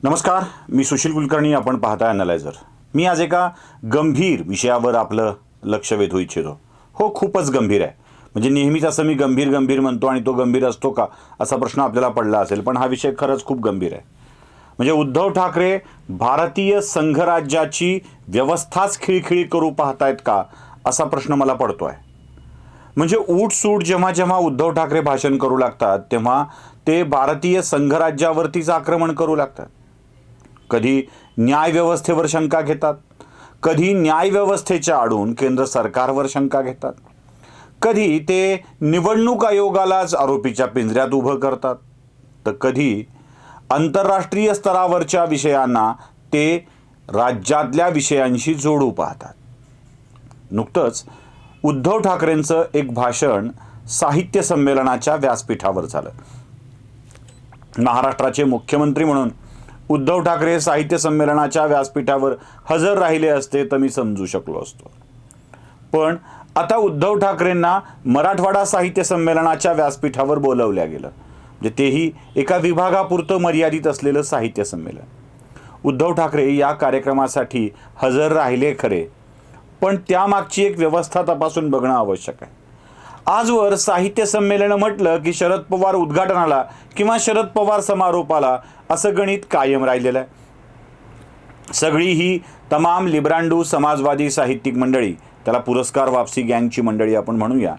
नमस्कार, मी सुशील कुलकर्णी. आपण पाहताय अॅनालायझर. मी आज एका गंभीर विषयावर आपलं लक्ष वेधू इच्छितो. हो, खूपच गंभीर आहे. म्हणजे नेहमीच असं मी गंभीर गंभीर म्हणतो आणि तो गंभीर असतो का असा प्रश्न आपल्याला पडला असेल, पण हा विषय खरंच खूप गंभीर आहे. म्हणजे उद्धव ठाकरे भारतीय संघराज्याची व्यवस्थाच खिळखिळी करू पाहतायत का असा प्रश्न मला पडतो आहे. म्हणजे उठसूट जेव्हा जेव्हा उद्धव ठाकरे भाषण करू लागतात तेव्हा ते भारतीय संघराज्यावरतीच आक्रमण करू लागतात. कधी न्यायव्यवस्थेवर शंका घेतात, कधी न्यायव्यवस्थेच्या आडून केंद्र सरकारवर शंका घेतात, कधी ते निवडणूक आयोगालाच आरोपीच्या पिंजऱ्यात उभं करतात, तर कधी आंतरराष्ट्रीय स्तरावरच्या विषयांना ते राज्यातल्या विषयांशी जोडू पाहतात. नुकतंच उद्धव ठाकरेंचं एक भाषण साहित्य संमेलनाच्या व्यासपीठावर झालं. महाराष्ट्राचे मुख्यमंत्री म्हणून उद्धव ठाकरे साहित्य संमेलनाच्या व्यासपीठावर हजर राहिले असते तर मी समजू शकलो असतो. पण आता उद्धव ठाकरेंना मराठवाडा साहित्य संमेलनाच्या व्यासपीठावर बोलवल्या गेलं. म्हणजे तेही एका विभागापुरतं मर्यादित असलेलं साहित्य संमेलन. उद्धव ठाकरे या कार्यक्रमासाठी हजर राहिले खरे, पण त्यामागची एक व्यवस्था तपासून बघणं आवश्यक आहे. आजवर साहित्य संमेलन म्हटलं की शरद पवार उद्घाटनाला किंवा शरद पवार समारोपाला असं गणित कायम राहिलेलं आहे. सगळी ही तमाम लिब्रांडू समाजवादी साहित्यिक मंडळी, त्याला पुरस्कार वापसी गँगची मंडळी आपण म्हणूया,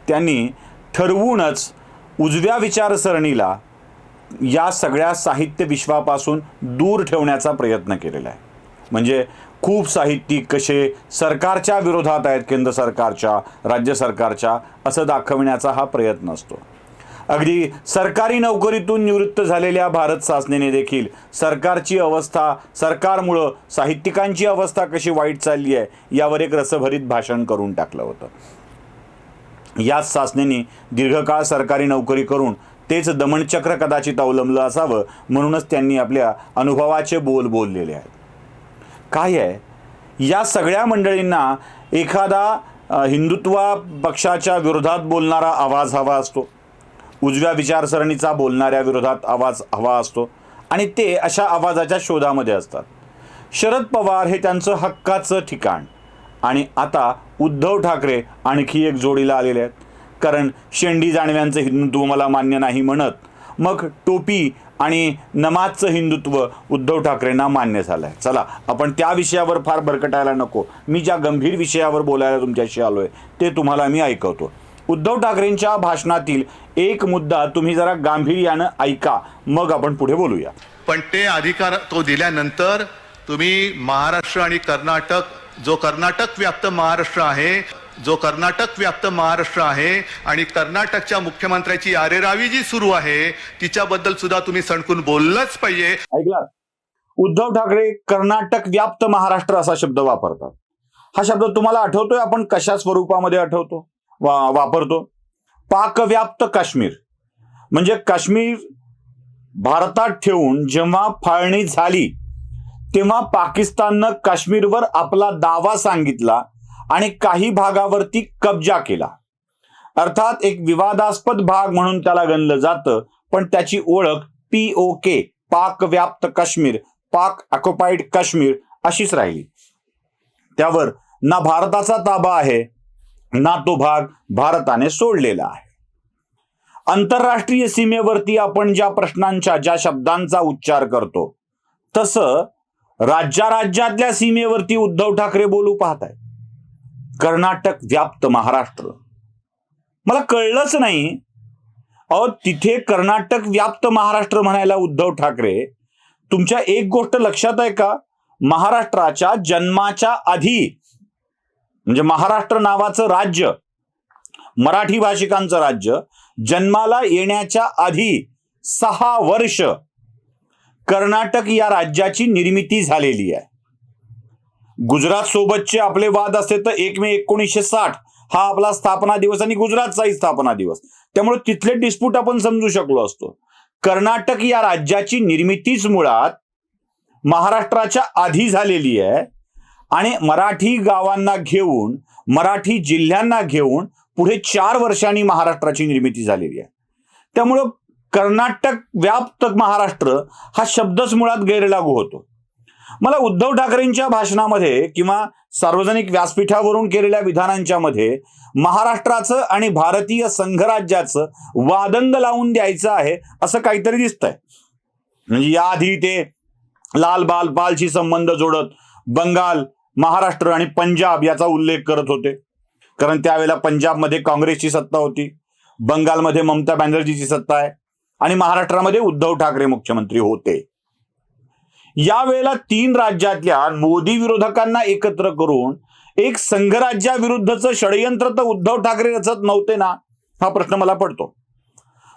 त्यांनी ठरवूनच उजव्या विचारसरणीला या सगळ्या साहित्य विश्वापासून दूर ठेवण्याचा प्रयत्न केलेला आहे. म्हणजे खूप साहित्यिक कसे सरकारच्या विरोधात आहेत, केंद्र सरकारच्या, राज्य सरकारच्या, असं दाखवण्याचा हा प्रयत्न असतो. अगदी सरकारी नोकरीतून निवृत्त झालेल्या भारत सासनेने देखील सरकारची अवस्था, सरकारमुळं साहित्यिकांची अवस्था कशी वाईट चालली आहे यावर एक रसभरीत भाषण करून टाकलं होतं. याच सासनेनी दीर्घकाळ सरकारी नोकरी करून तेच दमनचक्र कदाचित अवलंबलं असावं, म्हणूनच त्यांनी आपल्या अनुभवाचे बोल बोललेले आहेत. काय आहे, या सगळ्या मंडळींना एखादा हिंदुत्व पक्षाच्या विरोधात बोलणारा आवाज हवा असतो, उजव्या विचारसरणीचा बोलणाऱ्या विरोधात आवाज हवा असतो आणि ते अशा आवाजाच्या शोधामध्ये असतात. शरद पवार हे त्यांचं हक्काचं ठिकाण आणि आता उद्धव ठाकरे आणखी एक जोडीला आलेले आहेत. कारण शेंडी जाणव्यांचं हिंदुत्व मला मान्य नाही म्हणत मग टोपी आणि नमाजचं हिंदुत्व उद्धव ठाकरेंना मान्य झालं आहे. चला, आपण त्या विषयावर फार भरकटायला नको. मी ज्या गंभीर विषयावर बोलायला तुमच्याशी आलो आहे ते तुम्हाला मी ऐकवतो. उद्धव ठाकरेंच्या भाषणातील एक मुद्दा तुम्ही जरा गांभीर्यानं ऐका, मग आपण पुढे बोलूया. पण ते अधिकार तो दिल्यानंतर तुम्ही महाराष्ट्र आणि कर्नाटक, जो कर्नाटक व्याप्त महाराष्ट्र आहे आणि कर्नाटकच्या मुख्यमंत्र्याची आरेरावी जी सुरू आहे तिच्याबद्दल सुद्धा तुम्ही सणकून बोललंच पाहिजे. ऐकला, उद्धव ठाकरे कर्नाटक व्याप्त महाराष्ट्र असा शब्द वापरतात. हा शब्द तुम्हाला आठवतोय आपण कशा स्वरूपामध्ये वापरतो? पाकव्याप्त काश्मीर. म्हणजे काश्मीर भारतात ठेवून जेव्हा फाळणी झाली तेव्हा पाकिस्ताननं काश्मीरवर आपला दावा सांगितला आणि काही भागावरती कब्जा केला. अर्थात एक विवादास्पद भाग म्हणून त्याला गणलं जातं, पण त्याची ओळख POK, पाक व्याप्त काश्मीर, पाक ऑक्युपाईड काश्मीर अशीच राहिली. त्यावर ना भारताचा ताबा आहे ना तो भाग भारताने सोडलेला आहे. आंतरराष्ट्रीय सीमेवरती आपण ज्या प्रश्नांच्या, ज्या शब्दांचा उच्चार करतो तसं राज्यातल्या सीमेवरती उद्धव ठाकरे बोलू पाहताय. कर्नाटक व्याप्त महाराष्ट्र. मला कळलंच नाही अहो, तिथे कर्नाटक व्याप्त महाराष्ट्र म्हणायला उद्धव ठाकरे, तुमच्या एक गोष्ट लक्षात आहे का? महाराष्ट्राच्या जन्माच्या आधी, म्हणजे महाराष्ट्र नावाचं राज्य, मराठी भाषिकांचं राज्य, जन्माला येण्याच्या आधी 6 वर्ष कर्नाटक या राज्याची निर्मिती झालेली आहे. गुजरात सोबतचे आपले वाद असते तर 1 मे 1960 हा आपला स्थापना दिवस आणि गुजरातचाही स्थापना दिवस, त्यामुळे तिथले डिस्प्यूट आपण समजू शकलो असतो. कर्नाटक या राज्याची निर्मितीच मुळात महाराष्ट्राच्या आधी झालेली आहे आणि मराठी गावांना घेऊन, मराठी जिल्ह्यांना घेऊन पुढे 4 वर्षांनी महाराष्ट्राची निर्मिती झालेली आहे. त्यामुळं कर्नाटक व्याप्त महाराष्ट्र हा शब्दच मुळात गैरलागू होतो. मला उद्धव ठाकरेंच्या भाषणामध्ये किंवा सार्वजनिक व्यासपीठावरून केलेल्या विधानांच्या मध्ये महाराष्ट्राचं आणि भारतीय संघराज्याचं वादंग लावून द्यायचं आहे असं काहीतरी दिसतंय. म्हणजे याआधी ते लाल बाल पालशी संबंध जोडत बंगाल, महाराष्ट्र आणि पंजाब याचा उल्लेख करत होते, कारण त्यावेळेला पंजाबमध्ये काँग्रेसची सत्ता होती, बंगालमध्ये ममता बॅनर्जीची सत्ता आहे आणि महाराष्ट्रामध्ये उद्धव ठाकरे मुख्यमंत्री होते. यावेळेला 3 राज्यातल्या मोदी विरोधकांना एकत्र करून एक संघराज्याविरुद्धचं षडयंत्र तर उद्धव ठाकरे रचत नव्हते ना, हा प्रश्न मला पडतो.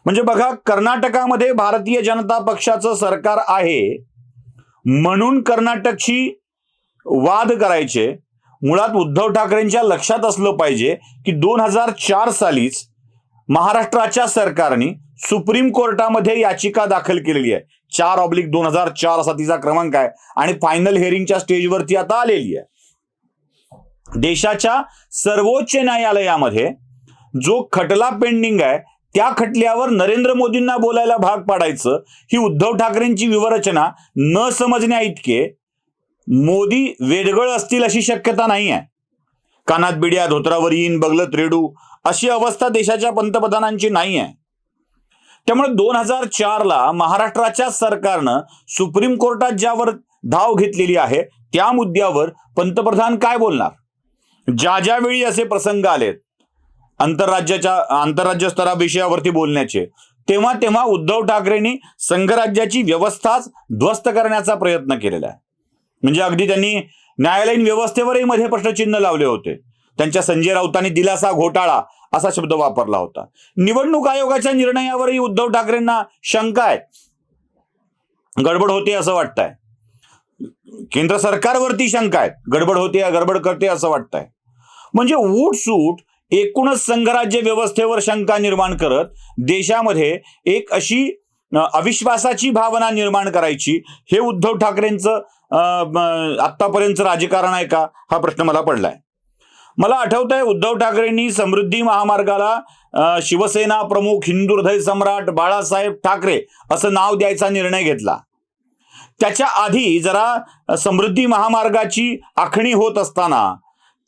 म्हणजे बघा, कर्नाटकामध्ये भारतीय जनता पक्षाचं सरकार आहे म्हणून कर्नाटकशी वाद करायचे. मुळात उद्धव ठाकरेंच्या लक्षात असलं पाहिजे की 2004 सालीच महाराष्ट्राच्या सरकारने सुप्रीम कोर्टामध्ये याचिका दाखल केलेली आहे. 4/2004 असा तिचा क्रमांक आहे आणि फायनल हिअरिंगच्या स्टेजवरती आता आलेली आहे. देशाच्या सर्वोच्च न्यायालयामध्ये जो खटला पेंडिंग आहे त्या खटल्यावर नरेंद्र मोदींना बोलायला भाग पाडायचं ही उद्धव ठाकरेंची व्यूहरचना न समजण्या इतके मोदी वेडगळ असतील अशी शक्यता नाही आहे. कानात बिड्या, धोत्रावर येईन, बगलत रेडू अशी अवस्था देशाच्या पंतप्रधानांची नाही आहे. त्यामुळे 2004ला महाराष्ट्राच्या सरकारनं सुप्रीम कोर्टात ज्यावर धाव घेतलेली आहे त्या मुद्द्यावर पंतप्रधान काय बोलणार. ज्या वेळी असे प्रसंग आलेत आंतरराज्य स्तराविषयावरती बोलण्याचे, तेव्हा उद्धव ठाकरेंनी संघराज्याची व्यवस्थाच ध्वस्त करण्याचा प्रयत्न केलेला आहे. म्हणजे अगदी त्यांनी न्यायालयीन व्यवस्थेवरही मध्ये प्रश्नचिन्ह लावले होते. त्यांच्या संजय राऊतांनी दिलासा घोटाळा असा शब्द वापरला होता. निवडणूक आयोगाच्या निर्णयावरही उद्धव ठाकरेंना शंका आहे, गडबड होते असं वाटतंय. केंद्र सरकारवरती शंका आहे, गडबड होते, गडबड करते असं वाटतंय. म्हणजे उठसूट एकूणच संघराज्य व्यवस्थेवर शंका निर्माण करत देशामध्ये एक अशी अविश्वासाची भावना निर्माण करायची, हे उद्धव ठाकरेंचं आतापर्यंतचं राजकारण आहे का, हा प्रश्न मला पडलाय. मला आठवतंय उद्धव ठाकरेंनी समृद्धी महामार्गाला शिवसेना प्रमुख हिंदू हृदय सम्राट बाळासाहेब ठाकरे असं नाव द्यायचा निर्णय घेतला. त्याच्या आधी जरा समृद्धी महामार्गाची आखणी होत असताना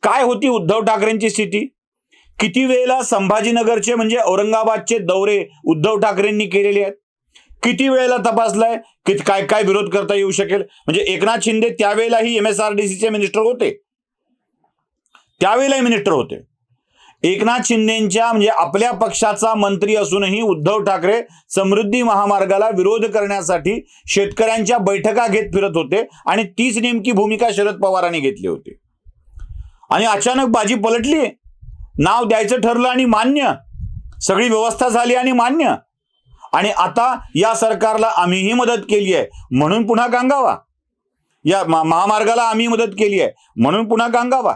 काय होती उद्धव ठाकरेंची स्थिती, किती वेळेला संभाजीनगरचे म्हणजे औरंगाबादचे दौरे उद्धव ठाकरेंनी केलेले आहेत, किती वेळेला तपासलाय की काय काय विरोध करता येऊ शकेल. म्हणजे एकनाथ शिंदे त्यावेळेलाही MSRDCचे मिनिस्टर होते, त्यावेळेलाही मिनिस्टर होते. एकनाथ शिंदेच्या म्हणजे आपल्या पक्षाचा मंत्री असूनही उद्धव ठाकरे समृद्धी महामार्गाला विरोध करण्यासाठी शेतकऱ्यांच्या बैठका घेत फिरत होते आणि तीच नेमकी भूमिका शरद पवारांनी घेतली होती. आणि अचानक बाजी पलटली, नाव द्यायचं ठरलं आणि मान्य, सगळी व्यवस्था झाली आणि मान्य, आणि आता या सरकारला आम्हीही मदत केली आहे म्हणून पुन्हा गांगावा, या महामार्गाला आम्ही मदत केली आहे म्हणून पुन्हा गांगावा.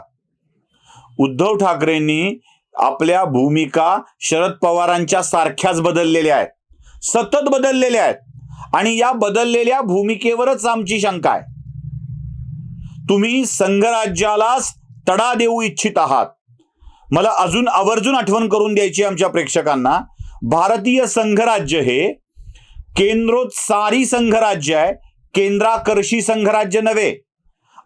उद्धव ठाकरेंनी आपल्या भूमिका शरद पवारांच्या सारख्याच बदललेल्या आहेत, सतत बदललेल्या आहेत, आणि या बदललेल्या भूमिकेवरच आमची शंका आहे. तुम्ही संघराज्यालाच तडा देऊ इच्छित आहात. मला अजून आवर्जून आठवण करून द्यायची आमच्या प्रेक्षकांना, भारतीय संघराज्य हे केंद्रोत्सारी संघराज्य आहे, केंद्राकर्षी संघराज्य नव्हे.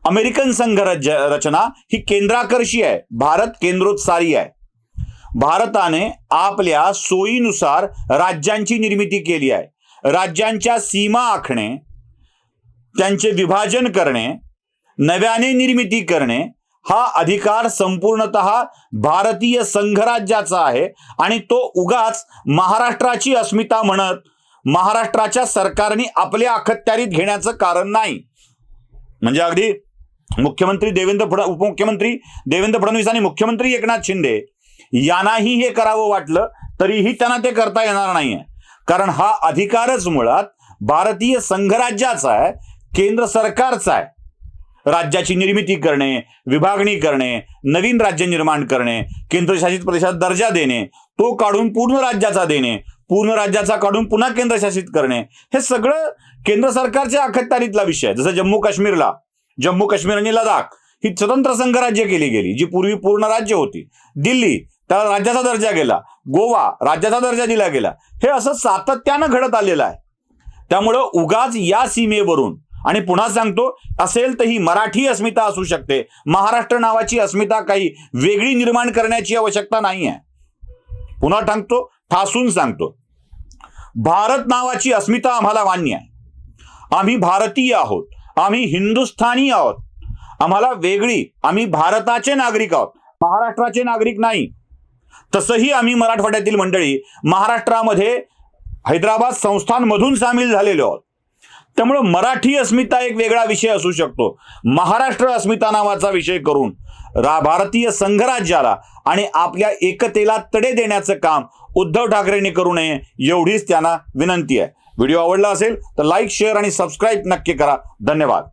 अमेरिकन संघराज्य रचना ही केंद्राकर्षी आहे, भारत केंद्रोत्सारी आहे. भारताने आपल्या सोयीनुसार राज्यांची निर्मिती केली आहे. राज्यांच्या सीमा आखणे, त्यांचे विभाजन करणे, नव्याने निर्मिती करणे हा अधिकार संपूर्णतः भारतीय संघराज्याचा आहे आणि तो उगाच महाराष्ट्राची अस्मिता म्हणत महाराष्ट्राच्या सरकारने आपल्या अखत्यारीत घेण्याचं कारण नाही. म्हणजे अगदी उपमुख्यमंत्री देवेंद्र फडणवीस आणि मुख्यमंत्री एकनाथ शिंदे यांनाही हे करावं वाटलं तरीही त्यांना ते करता येणार नाहीये, कारण हा अधिकारच मुळात भारतीय संघराज्याचा आहे, केंद्र सरकारचा आहे. राज्याची निर्मिती करणे, विभागणी करणे, नवीन राज्य निर्माण करणे, केंद्रशासित प्रदेशात दर्जा देणे, तो काढून पूर्ण राज्याचा देणे, पूर्ण राज्याचा काढून पुन्हा केंद्रशासित करणे, हे सगळं केंद्र सरकारच्या अखत्यारीतला विषय आहे. जसं जम्मू काश्मीर आणि लडाख ही स्वतंत्र संघराज्य केली गेली, जी पूर्वी पूर्ण राज्य होती. दिल्ली त्याला राज्याचा दर्जा गेला, गोवा राज्याचा दर्जा दिला गेला. हे असं सातत्यानं घडत आलेलं आहे. त्यामुळं उगाच या सीमेवरून, आणि पुन्हा सांगतो, असेल तर ही मराठी अस्मिता असू शकते, महाराष्ट्र नावाची अस्मिता काही वेगळी निर्माण करण्याची आवश्यकता नाही आहे. पुन्हा सांगतो, ठासून सांगतो, भारत नावाची अस्मिता आम्हाला मान्य आहे. आम्ही भारतीय आहोत, आम्ही हिंदुस्थानी आहोत. आम्हाला वेगळी, आम्ही भारताचे नागरिक आहोत, महाराष्ट्राचे नागरिक नाही. तसंही आम्ही मराठवाड्यातील मंडळी महाराष्ट्रामध्ये हैदराबाद संस्थानमधून सामील झालेलो आहोत. त्यामुळं मराठी अस्मिता एक वेगळा विषय असू शकतो. महाराष्ट्र अस्मिता नावाचा विषय करून भारतीय संघराज्याला आणि आपल्या एकतेला तडे देण्याचं काम उद्धव ठाकरेंनी करू नये, एवढीच त्यांना विनंती आहे. व्हिडिओ आवडला असेल तर लाईक, शेअर आणि सबस्क्राईब नक्की करा. धन्यवाद.